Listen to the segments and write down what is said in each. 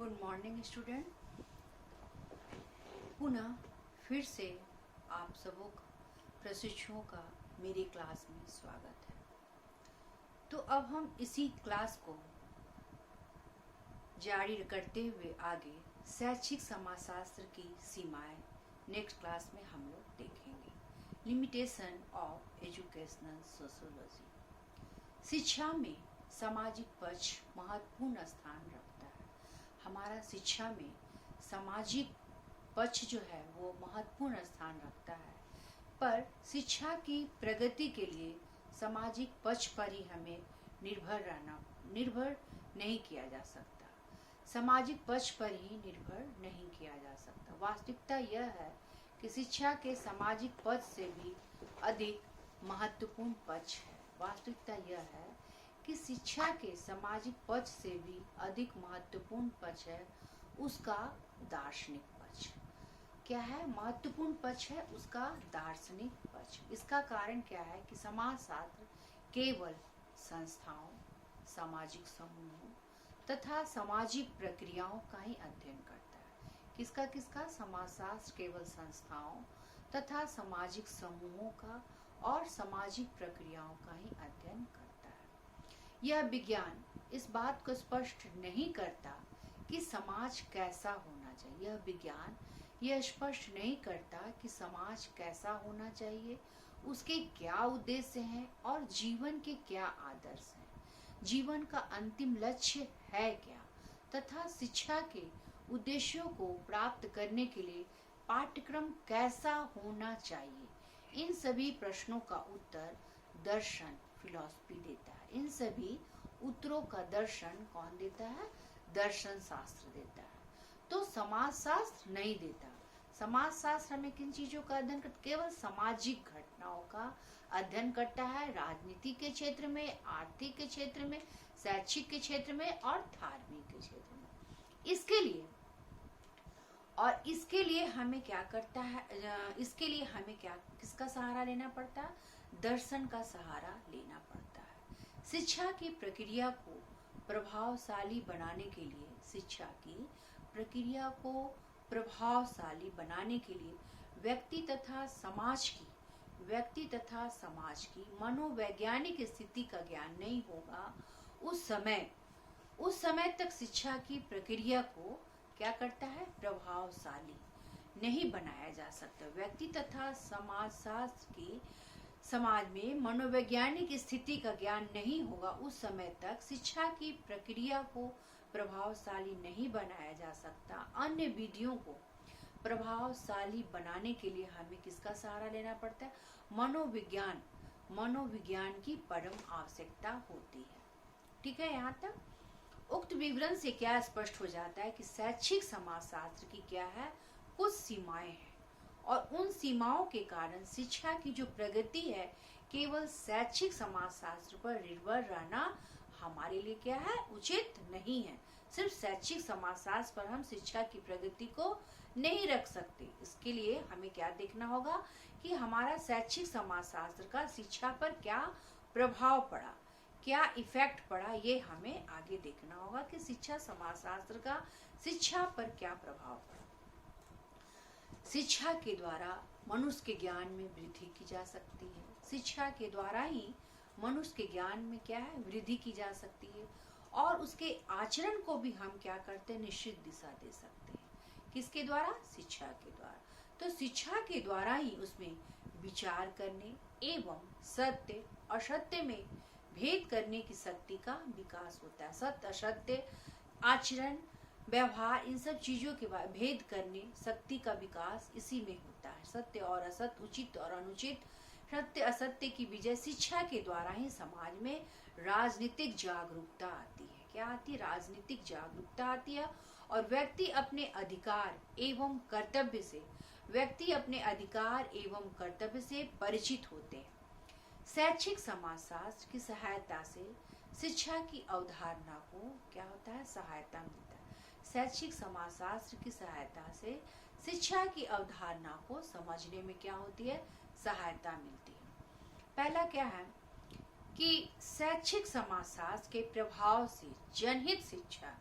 Good morning student. पुनः फिर से आप सबों प्रशिक्षुओं का मेरी क्लास में स्वागत है। तो अब हम इसी क्लास को जारी करते हुए आगे शैक्षिक समाजशास्त्र की सीमाएं नेक्स्ट क्लास में हम लोग देखेंगे। Limitation of educational sociology. शिक्षा में सामाजिक पक्ष महत्वपूर्ण स्थान रखता है। हमारा शिक्षा में सामाजिक पक्ष जो है वो महत्वपूर्ण स्थान रखता है, पर शिक्षा की प्रगति के लिए सामाजिक पक्ष पर ही हमें निर्भर नहीं किया जा सकता। सामाजिक पक्ष पर ही निर्भर नहीं किया जा सकता। वास्तविकता यह है कि शिक्षा के सामाजिक पक्ष से भी अधिक महत्वपूर्ण पक्ष है। वास्तविकता यह है कि शिक्षा के सामाजिक पक्ष से भी अधिक महत्वपूर्ण पक्ष है उसका दार्शनिक पक्ष। क्या है महत्वपूर्ण पक्ष? है उसका दार्शनिक पक्ष। इसका कारण क्या है कि समाजशास्त्र केवल संस्थाओं, सामाजिक समूहों तथा सामाजिक प्रक्रियाओं का ही अध्ययन करता है। किसका? समाजशास्त्र केवल संस्थाओं तथा सामाजिक समूहों का और सामाजिक प्रक्रियाओं का ही अध्ययन करता है। यह विज्ञान इस बात को स्पष्ट नहीं करता कि समाज कैसा होना चाहिए। यह विज्ञान यह स्पष्ट नहीं करता कि समाज कैसा होना चाहिए, उसके क्या उद्देश्य हैं और जीवन के क्या आदर्श हैं, जीवन का अंतिम लक्ष्य है क्या, तथा शिक्षा के उद्देश्यों को प्राप्त करने के लिए पाठ्यक्रम कैसा होना चाहिए। इन सभी प्रश्नों का उत्तर दर्शन, फिलॉसफी देता है। इन सभी उत्तरों का दर्शन कौन देता है? दर्शन शास्त्र देता है। तो समाजशास्त्र नहीं देता। समाजशास्त्र हमें किन चीजों का अध्ययन करता? केवल सामाजिक घटनाओं का अध्ययन करता है। राजनीति के क्षेत्र में, आर्थिक के क्षेत्र में, शैक्षिक के क्षेत्र में और धार्मिक के क्षेत्र में। इसके लिए हमें क्या करता है? इसके लिए हमें किसका सहारा लेना पड़ता है? दर्शन का सहारा लेना पड़ता है। शिक्षा की प्रक्रिया को प्रभावशाली बनाने के लिए, शिक्षा की प्रक्रिया को प्रभावशाली बनाने के लिए व्यक्ति तथा समाज की मनोवैज्ञानिक स्थिति का ज्ञान नहीं होगा, उस समय तक शिक्षा की प्रक्रिया को क्या करता है? प्रभावशाली नहीं बनाया जा सकता। व्यक्ति तथा समाजशास्त्र की समाज में मनोवैज्ञानिक स्थिति का ज्ञान नहीं होगा, उस समय तक शिक्षा की प्रक्रिया को प्रभावशाली नहीं बनाया जा सकता। अन्य विधियों को प्रभावशाली बनाने के लिए हमें किसका सहारा लेना पड़ता है? मनोविज्ञान की परम आवश्यकता होती है। ठीक है, यहाँ तक उक्त विवरण से क्या स्पष्ट हो जाता है कि शैक्षिक समाजशास्त्र की क्या है? कुछ सीमाएं हैं और उन सीमाओं के कारण शिक्षा की जो प्रगति है केवल शैक्षिक समाजशास्त्र पर निर्भर रहना हमारे लिए क्या है? उचित नहीं है। सिर्फ शैक्षिक समाजशास्त्र पर हम शिक्षा की प्रगति को नहीं रख सकते। इसके लिए हमें क्या देखना होगा कि हमारा शैक्षिक समाजशास्त्र का शिक्षा पर क्या प्रभाव पड़ा, क्या इफेक्ट पड़ा, ये हमें आगे देखना होगा कि शिक्षा समाजशास्त्र का शिक्षा पर क्या प्रभाव पड़ा। शिक्षा के द्वारा मनुष्य के ज्ञान में वृद्धि की जा सकती है। शिक्षा के द्वारा ही मनुष्य के ज्ञान में क्या है? वृद्धि की जा सकती है और उसके आचरण को भी हम क्या करते हैं? निश्चित दिशा दे सकते हैं। किसके द्वारा? शिक्षा के द्वारा। तो शिक्षा के द्वारा ही उसमें विचार करने एवं सत्य असत्य में भेद करने की शक्ति का विकास होता है। सत्य असत्य, आचरण, व्यवहार, इन सब चीजों के बाद भेद करने शक्ति का विकास इसी में होता है। सत्य और असत्य, उचित और अनुचित, सत्य असत्य की विजय शिक्षा के द्वारा ही समाज में राजनीतिक जागरूकता आती है। क्या आती है? राजनीतिक जागरूकता आती है और व्यक्ति अपने अधिकार एवं कर्तव्य से परिचित होते हैं। शैक्षिक समाजशास्त्र की सहायता से शिक्षा की अवधारणा को क्या होता है? सहायता मिलता है। शैक्षिक समाजशास्त्र की सहायता से शिक्षा की अवधारणा को समझने में क्या होती है? सहायता मिलती है। पहला क्या है कि शैक्षिक समाजशास्त्र के प्रभाव से जनहित शिक्षा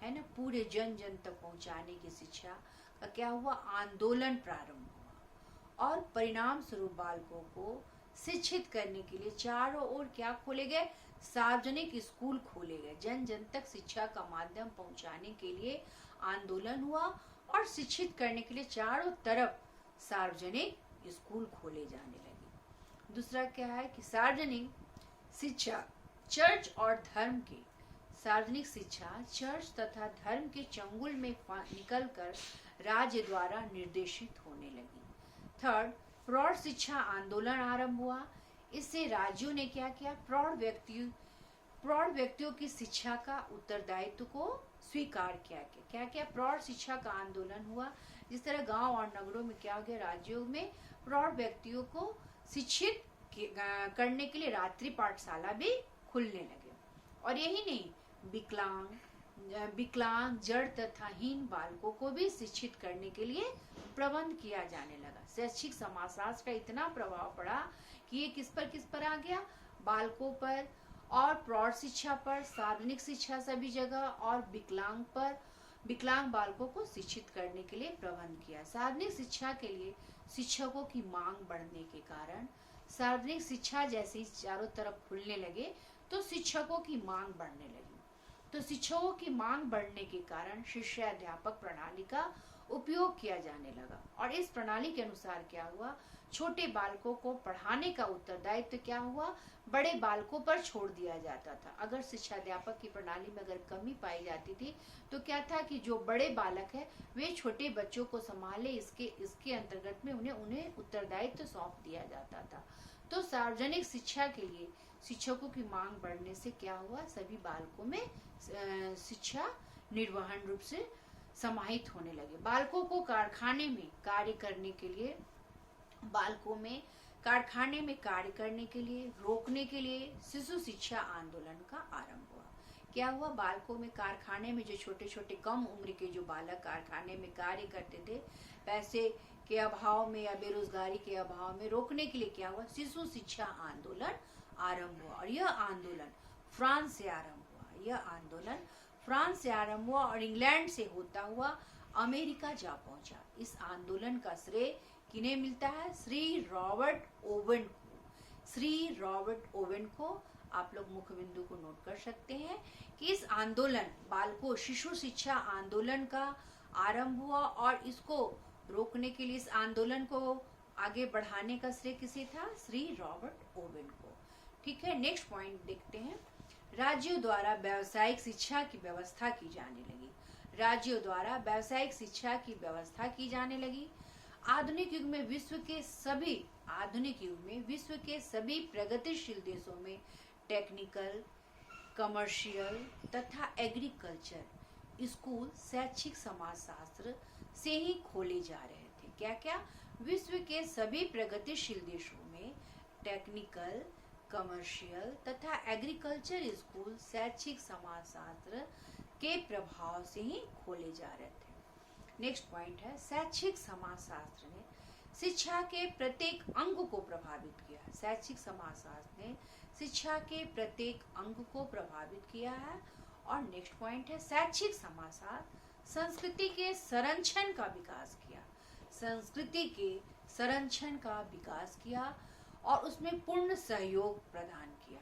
है ना, पूरे जन जन तक पहुंचाने की शिक्षा का क्या हुआ, आंदोलन प्रारंभ हुआ। और परिणाम स्वरूप बालकों को शिक्षित करने के लिए चारों ओर क्या खोले गए, सार्वजनिक स्कूल खोले गए। जन जन तक शिक्षा का माध्यम पहुंचाने के लिए आंदोलन हुआ और शिक्षित करने के लिए चारों तरफ सार्वजनिक स्कूल खोले जाने लगे। दूसरा क्या है कि सार्वजनिक शिक्षा चर्च और धर्म के, सार्वजनिक शिक्षा चर्च तथा धर्म के चंगुल में निकलकर राज्य द्वारा निर्देशित होने लगी। थर्ड, प्रौढ़ शिक्षा आंदोलन आरंभ हुआ। इससे राज्यों ने क्या किया, प्रौढ़ व्यक्तियों की शिक्षा का उत्तरदायित्व को स्वीकार किया। क्या क्या, प्रौढ़ शिक्षा का आंदोलन हुआ। जिस तरह गांव और नगरों में क्या हो गया, राज्यों में प्रौढ़ व्यक्तियों को शिक्षित करने के लिए रात्रि पाठशाला भी खुलने लगे। और यही नहीं, विकलांग जड़ तथा हीन बालकों को भी शिक्षित करने के लिए प्रबंध किया जाने लगा। शैक्षिक समाजशास्त्र का इतना प्रभाव पड़ा कि ये किस पर आ गया, बालकों पर और प्रौढ़ शिक्षा पर, सार्वजनिक शिक्षा सभी जगह, और विकलांग बालकों को शिक्षित करने के लिए प्रबंध किया। सार्वजनिक शिक्षा के लिए शिक्षकों की मांग बढ़ने के कारण, सार्वजनिक शिक्षा जैसे ही चारों तरफ खुलने लगे तो शिक्षकों की मांग बढ़ने लगी। तो शिक्षकों की मांग बढ़ने के कारण शिष्य अध्यापक प्रणाली का उपयोग किया जाने लगा। और इस प्रणाली के अनुसार क्या हुआ, छोटे बालकों को पढ़ाने का उत्तरदायित्व क्या हुआ, बड़े बालकों पर छोड़ दिया जाता था। अगर शिक्षा अध्यापक की प्रणाली में अगर कमी पाई जाती थी तो क्या था कि जो बड़े बालक है वे छोटे बच्चों को संभाले, इसके अंतर्गत में उन्हें उत्तरदायित्व सौंप दिया जाता था। तो सार्वजनिक शिक्षा के लिए शिक्षकों की मांग बढ़ने से क्या हुआ, सभी बालकों में शिक्षा निर्वहन रूप से समाहित होने लगे। बालकों को कारखाने में कार्य करने के लिए रोकने के लिए शिशु शिक्षा आंदोलन का आरंभ हुआ। क्या हुआ, बालकों में कारखाने में जो छोटे छोटे कम उम्र के जो बालक कारखाने में कार्य करते थे, पैसे के अभाव में या बेरोजगारी के अभाव में रोकने के लिए क्या हुआ, शिशु शिक्षा आंदोलन आरंभ हुआ। और यह आंदोलन फ्रांस से आरंभ हुआ और इंग्लैंड से होता हुआ अमेरिका जा पहुंचा। इस आंदोलन का श्रेय किन्हें मिलता है, श्री रॉबर्ट ओवेन को। आप लोग मुख्य बिंदु को नोट कर सकते हैं कि इस आंदोलन बालकों शिशु शिक्षा आंदोलन का आरंभ हुआ और इसको रोकने के लिए, इस आंदोलन को आगे बढ़ाने का श्रेय किसे था, श्री रॉबर्ट ओवेन को। ठीक है, नेक्स्ट पॉइंट देखते हैं। राज्यों द्वारा व्यावसायिक शिक्षा की व्यवस्था की जाने लगी। आधुनिक युग में विश्व के सभी प्रगतिशील देशों में टेक्निकल, कमर्शियल तथा एग्रीकल्चर स्कूल शैक्षिक समाजशास्त्र से ही खोले जा रहे थे। क्या क्या, विश्व के सभी प्रगतिशील देशों में टेक्निकल, कमर्शियल तथा एग्रीकल्चर स्कूल शैक्षिक समाजशास्त्र के प्रभाव से ही खोले जा रहे थे। नेक्स्ट पॉइंट है, शैक्षिक समाजशास्त्र ने शिक्षा के प्रत्येक अंग को प्रभावित किया। शैक्षिक समाजशास्त्र ने शिक्षा के प्रत्येक अंग को प्रभावित किया है। और नेक्स्ट पॉइंट है, शैक्षिक समाजशास्त्र संस्कृति के संरक्षण का विकास किया और उसमें पूर्ण सहयोग प्रदान किया।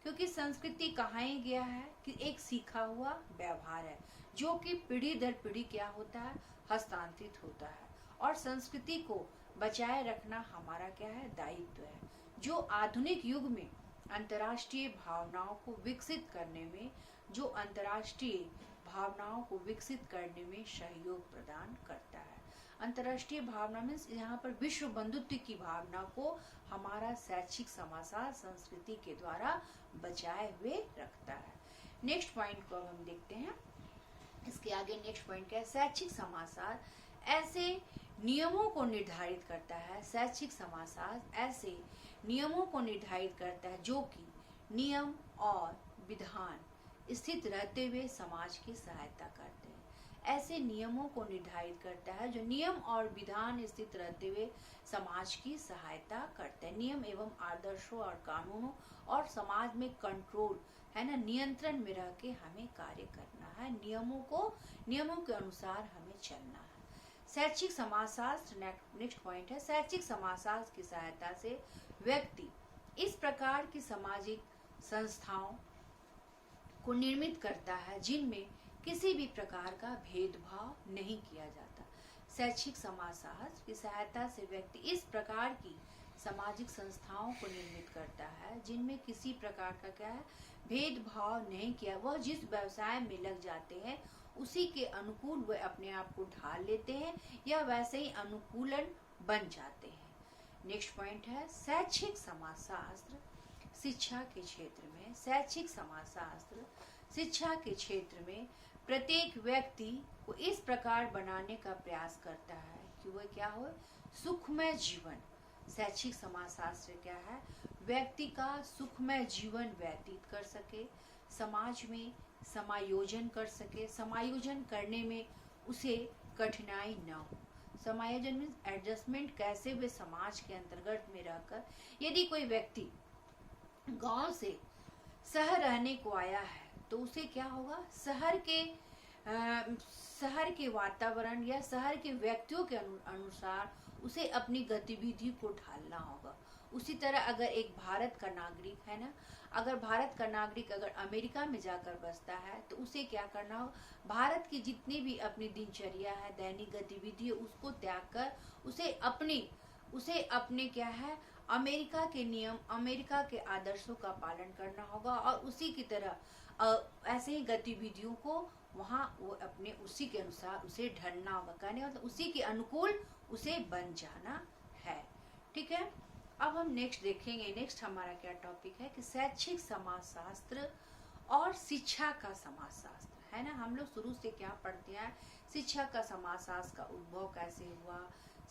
क्योंकि संस्कृति कहाँ ही गया है कि एक सीखा हुआ व्यवहार है जो कि पीढ़ी दर पीढ़ी क्या होता है, हस्तांतरित होता है। और संस्कृति को बचाए रखना हमारा क्या है, दायित्व है, जो आधुनिक युग में अंतर्राष्ट्रीय भावनाओं को विकसित करने में सहयोग प्रदान करता है। अंतर्राष्ट्रीय भावना में यहाँ पर विश्व बंधुत्व की भावना को हमारा शैक्षिक समाजशास्त्र संस्कृति के द्वारा बचाए हुए रखता है। नेक्स्ट पॉइंट को अब हम देखते हैं। इसके आगे नेक्स्ट पॉइंट क्या है, शैक्षिक समाजशास्त्र ऐसे नियमों को निर्धारित करता है जो कि नियम और विधान स्थित रहते हुए समाज की सहायता करते हैं। ऐसे नियमों को निर्धारित करता है जो नियम और विधान स्थित रहते हुए समाज की सहायता करते हैं। नियम एवं आदर्शों और कानूनों और समाज में कंट्रोल है ना, नियंत्रण में रह के हमें कार्य करना है, नियमों के अनुसार हमें चलना है। शैक्षिक समाजशास्त्र नेक्स्ट पॉइंट है, शैक्षिक समाजशास्त्र की सहायता से व्यक्ति इस प्रकार की सामाजिक संस्थाओं को निर्मित करता है जिनमें किसी भी प्रकार का भेदभाव नहीं किया जाता। शैक्षिक समाजशास्त्र की सहायता से व्यक्ति इस प्रकार की सामाजिक संस्थाओं को निर्मित करता है जिनमें किसी प्रकार का क्या है, भेदभाव नहीं किया। वह जिस व्यवसाय में लग जाते हैं उसी के अनुकूल वह अपने आप को ढाल लेते हैं या वैसे ही अनुकूलन बन जाते हैं। नेक्स्ट पॉइंट है, शैक्षिक समाजशास्त्र शिक्षा के क्षेत्र में। शैक्षिक समाजशास्त्र शिक्षा के क्षेत्र में प्रत्येक व्यक्ति को इस प्रकार बनाने का प्रयास करता है कि वह क्या हो, सुखमय जीवन। शैक्षिक समाजशास्त्र क्या है, व्यक्ति का सुखमय जीवन व्यतीत कर सके, समाज में समायोजन कर सके, समायोजन करने में उसे कठिनाई न हो। समायोजन मीन्स एडजस्टमेंट, कैसे वे समाज के अंतर्गत में रहकर, यदि कोई व्यक्ति गांव से शहर रहने को आया है तो उसे क्या होगा, शहर के वातावरण या शहर के व्यक्तियों के अनुसार उसे अपनी गतिविधि को ढालना होगा। उसी तरह अगर एक भारत का नागरिक है ना, अगर भारत का नागरिक अगर अमेरिका में जाकर बसता है तो उसे क्या करना हो, भारत की जितनी भी अपनी दिनचर्या है, दैनिक गतिविधि है, उसको त्याग कर उसे अपने क्या है, अमेरिका के नियम, अमेरिका के आदर्शों का पालन करना होगा और उसी की तरह ऐसे ही गतिविधियों को वहाँ वो अपने उसी के अनुसार उसे ढलना होगा, कहने मतलब उसी के अनुकूल उसे बन जाना है। ठीक है, अब हम नेक्स्ट देखेंगे। नेक्स्ट हमारा क्या टॉपिक है कि शैक्षिक समाजशास्त्र और शिक्षा का समाजशास्त्र, है ना। हम लोग शुरू से क्या पढ़ते हैं, शिक्षा का समाजशास्त्र का उद्भव कैसे हुआ,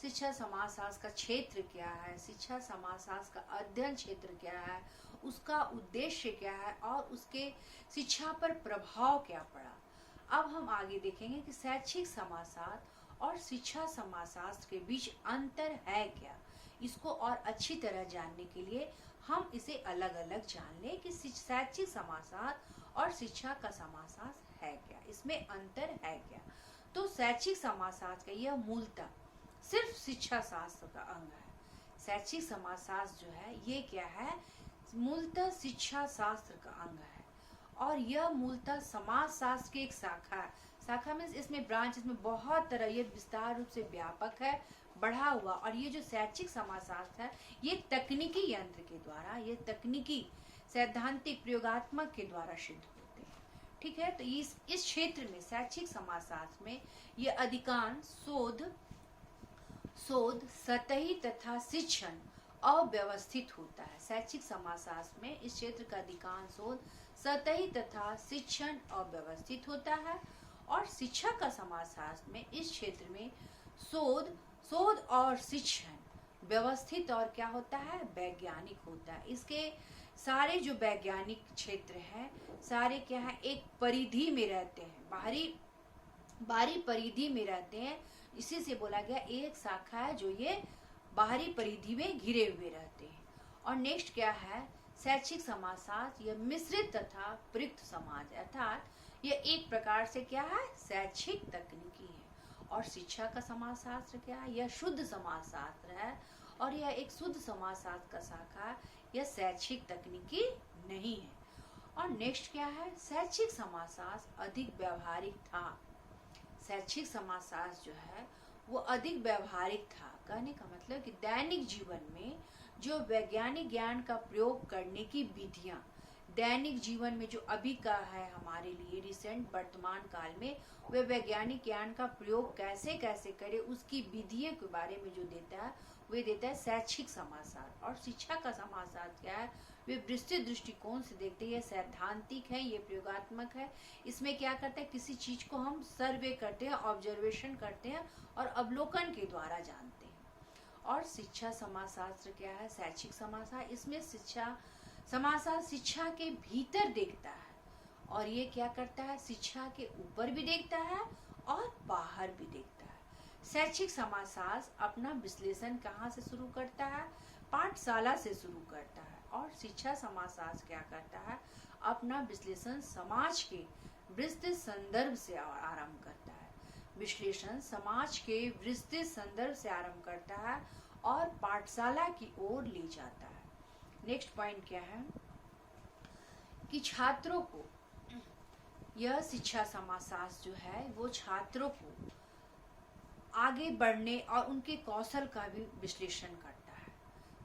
शिक्षा समाजशास्त्र का क्षेत्र क्या है, शिक्षा समाजशास्त्र का अध्ययन क्षेत्र क्या है, उसका उद्देश्य क्या है और उसके शिक्षा पर प्रभाव क्या पड़ा। अब हम आगे देखेंगे कि शैक्षिक समाजशास्त्र और शिक्षा समाजशास्त्र के बीच अंतर है क्या। इसको और अच्छी तरह जानने के लिए हम इसे अलग अलग जान लें कि शैक्षिक समाजशास्त्र और शिक्षा का समाजशास्त्र है क्या, इसमें अंतर है क्या। तो शैक्षिक समाजशास्त्र का यह मूलतः सिर्फ शिक्षा शास्त्र का अंग है। शैक्षिक समाजशास्त्र जो है ये क्या है, मूलतः शिक्षा शास्त्र का अंग है और यह मूलतः समाजशास्त्र की एक शाखा में इसमें ब्रांच, इसमें बहुत तरह, ये विस्तार रूप से व्यापक है, बढ़ा हुआ। और ये जो शैक्षिक समाजशास्त्र है ये तकनीकी यंत्र के द्वारा, ये तकनीकी सैद्धांतिक प्रयोगात्मक के द्वारा सिद्ध होते हैं। ठीक है, तो इस क्षेत्र में शैक्षिक समाजशास्त्र में ये अधिकांश शोध सतही तथा शिक्षण अव्यवस्थित होता है। शैक्षिक समाजशास्त्र में इस क्षेत्र का अधिकांश शोध सतही तथा शिक्षण अव्यवस्थित होता है और शिक्षा का समाजशास्त्र में इस क्षेत्र में शोध और शिक्षण व्यवस्थित और क्या होता है, वैज्ञानिक होता है। इसके सारे जो वैज्ञानिक क्षेत्र हैं सारे क्या है, एक परिधि में रहते हैं, बाहरी परिधि में रहते हैं। इसी से बोला गया एक शाखा है जो ये बाहरी परिधि में घिरे हुए रहते हैं। और नेक्स्ट क्या है, शैक्षिक समाजशास्त्र यह मिश्रित तथा प्रयुक्त समाज, अर्थात यह एक प्रकार से क्या है, शैक्षिक तकनीकी है। और शिक्षा का समाजशास्त्र क्या है, यह शुद्ध समाजशास्त्र है और यह एक शुद्ध समाजशास्त्र का शाखा है, यह शैक्षिक तकनीकी नहीं है। और नेक्स्ट क्या है, शैक्षिक समाजशास्त्र अधिक व्यवहारिक था। शैक्षिक समाजशास्त्र जो है वो अधिक व्यवहारिक था, कहने का मतलब कि दैनिक जीवन में जो वैज्ञानिक ज्ञान का प्रयोग करने की विधियां, दैनिक जीवन में जो अभी का है हमारे लिए रिसेंट वर्तमान काल में, वे वैज्ञानिक ज्ञान का प्रयोग कैसे कैसे करे उसकी विधियों के बारे में जो देता है वे देता है शैक्षिक समाजशास्त्र। और शिक्षा का समाजशास्त्र क्या है, वे विस्तृत दृष्टिकोण से देखते हैं, सैद्धांतिक है, ये प्रयोगात्मक है। इसमें क्या करते हैं, किसी चीज को हम सर्वे करते हैं, ऑब्जर्वेशन करते हैं और अवलोकन के द्वारा जानते हैं। और शिक्षा समाजशास्त्र क्या है, शैक्षिक समाजशास्त्र, इसमें शिक्षा समाजशास्त्र शिक्षा के भीतर देखता है और ये क्या करता है, शिक्षा के ऊपर भी देखता है और बाहर भी देखता है। शैक्षिक समाजशास्त्र अपना विश्लेषण कहाँ से शुरू करता है, पाठशाला से शुरू करता है। और शिक्षा समाजशास्त्र क्या करता है, अपना विश्लेषण समाज के विस्तृत संदर्भ से आरंभ करता है। विश्लेषण समाज के विस्तृत संदर्भ से आरंभ करता है और पाठशाला की ओर ले जाता है। नेक्स्ट पॉइंट क्या है कि छात्रों को यह शिक्षा समाजशास्त्र जो है वो छात्रों को आगे बढ़ने और उनके कौशल का भी विश्लेषण करता है।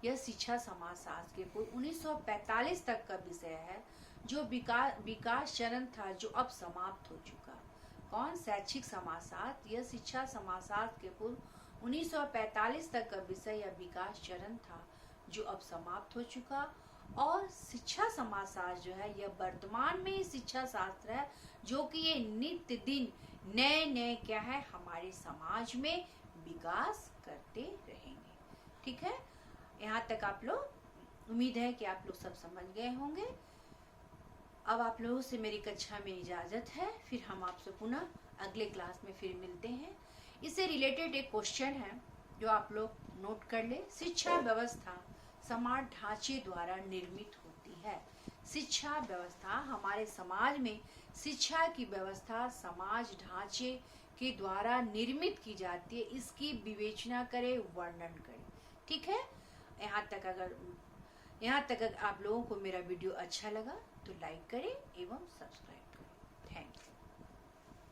यह शिक्षा समाजशास्त्र के कुल 1945 तक का विषय है जो विकास चरण था जो अब समाप्त हो चुका। कौन? शैक्षिक समाजशास्त्र। यह शिक्षा समाजशास्त्र के कुल 1945 तक का विषय या विकास चरण था जो अब समाप्त हो चुका। और शिक्षा समाजशास्त्र जो है यह वर्तमान में शिक्षा शास्त्र है जो कि ये नित्य दिन नए क्या है हमारे समाज में विकास करते रहेंगे। ठीक है, यहाँ तक आप लोग, उम्मीद है कि आप लोग सब समझ गए होंगे। अब आप लोगों से मेरी कक्षा में इजाजत है, फिर हम आपसे पुनः अगले क्लास में फिर मिलते हैं। इससे रिलेटेड एक क्वेश्चन है जो आप लोग नोट कर ले। शिक्षा व्यवस्था समाज ढांचे द्वारा निर्मित होती है। शिक्षा व्यवस्था हमारे समाज में शिक्षा की व्यवस्था समाज ढांचे के द्वारा निर्मित की जाती है। इसकी विवेचना करें, वर्णन करें। ठीक है, यहाँ तक अगर आप लोगों को मेरा वीडियो अच्छा लगा तो लाइक करें एवं सब्सक्राइब करें। Thank you.